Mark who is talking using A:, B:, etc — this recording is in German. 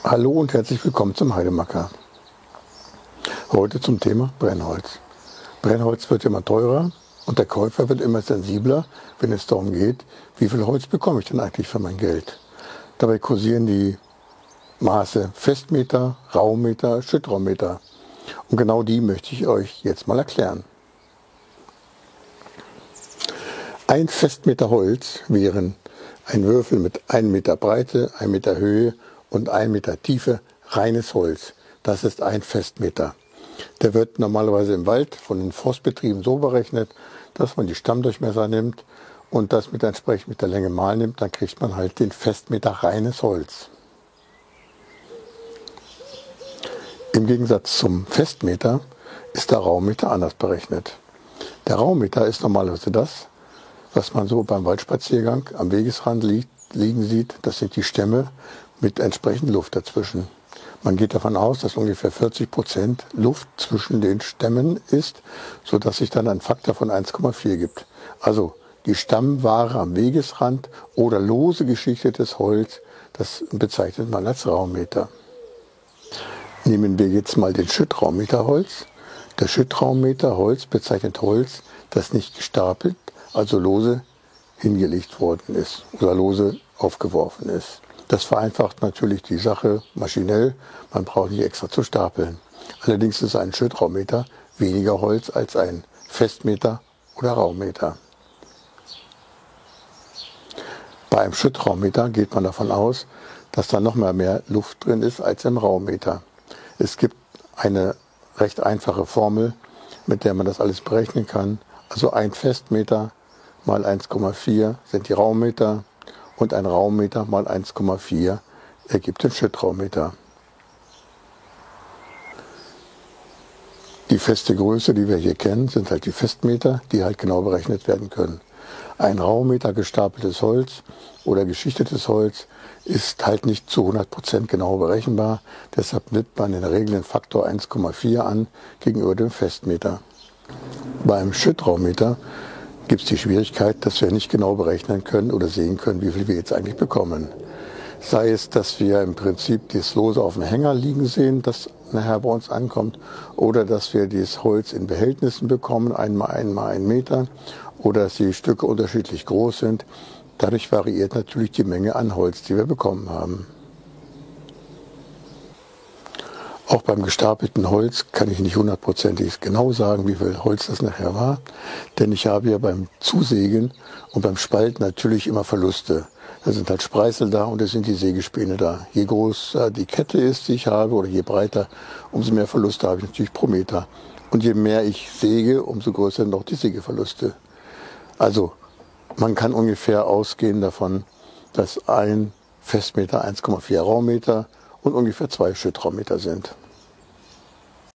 A: Hallo und herzlich willkommen zum Heidemacker. Heute zum Thema Brennholz. Brennholz wird immer teurer und der Käufer wird immer sensibler, wenn es darum geht, wie viel Holz bekomme ich denn eigentlich für mein Geld. Dabei kursieren die Maße Festmeter, Raumeter, Schüttraumeter. Und genau die möchte ich euch jetzt mal erklären. Ein Festmeter Holz wären ein Würfel mit 1 Meter Breite, 1 Meter Höhe und 1 Meter Tiefe, reines Holz. Das ist ein Festmeter. Der wird normalerweise im Wald von den Forstbetrieben so berechnet, dass man die Stammdurchmesser nimmt und das entsprechend mit der Länge mal nimmt, dann kriegt man halt den Festmeter reines Holz. Im Gegensatz zum Festmeter ist der Raumeter anders berechnet. Der Raumeter ist normalerweise das, was man so beim Waldspaziergang am Wegesrand liegen sieht. Das sind die Stämme mit entsprechend Luft dazwischen. Man geht davon aus, dass ungefähr 40% Luft zwischen den Stämmen ist, sodass sich dann ein Faktor von 1,4 gibt. Also die Stammware am Wegesrand oder lose geschichtetes Holz, das bezeichnet man als Raumeter. Nehmen wir jetzt mal den Schüttraumeter Holz. Der Schüttraumeter Holz bezeichnet Holz, das nicht gestapelt, also lose hingelegt worden ist oder lose aufgeworfen ist. Das vereinfacht natürlich die Sache maschinell, man braucht nicht extra zu stapeln. Allerdings ist ein Schüttraumeter weniger Holz als ein Festmeter oder Raumeter. Bei einem Schüttraumeter geht man davon aus, dass da noch mehr Luft drin ist als im Raumeter. Es gibt eine recht einfache Formel, mit der man das alles berechnen kann. Also ein Festmeter mal 1,4 sind die Raumeter und ein Raumeter mal 1,4 ergibt den Schüttraumeter. Die feste Größe, die wir hier kennen, sind halt die Festmeter, die halt genau berechnet werden können. Ein Raumeter gestapeltes Holz oder geschichtetes Holz ist halt nicht zu 100% genau berechenbar. Deshalb nimmt man in der Regel den Faktor 1,4 an gegenüber dem Festmeter. Beim Schüttraumeter gibt es die Schwierigkeit, dass wir nicht genau berechnen können oder sehen können, wie viel wir jetzt eigentlich bekommen. Sei es, dass wir im Prinzip das Lose auf dem Hänger liegen sehen, das nachher bei uns ankommt, oder dass wir das Holz in Behältnissen bekommen, einmal 1 Meter, oder dass die Stücke unterschiedlich groß sind. Dadurch variiert natürlich die Menge an Holz, die wir bekommen haben. Auch beim gestapelten Holz kann ich nicht hundertprozentig genau sagen, wie viel Holz das nachher war, denn ich habe ja beim Zusägen und beim Spalten natürlich immer Verluste. Da sind halt Spreißel da und es sind die Sägespäne da. Je größer die Kette ist, die ich habe, oder je breiter, umso mehr Verluste habe ich natürlich pro Meter. Und je mehr ich säge, umso größer sind auch die Sägeverluste. Also man kann ungefähr ausgehen davon, dass ein Festmeter 1,4 Raumeter und ungefähr 2 Schüttraumeter sind.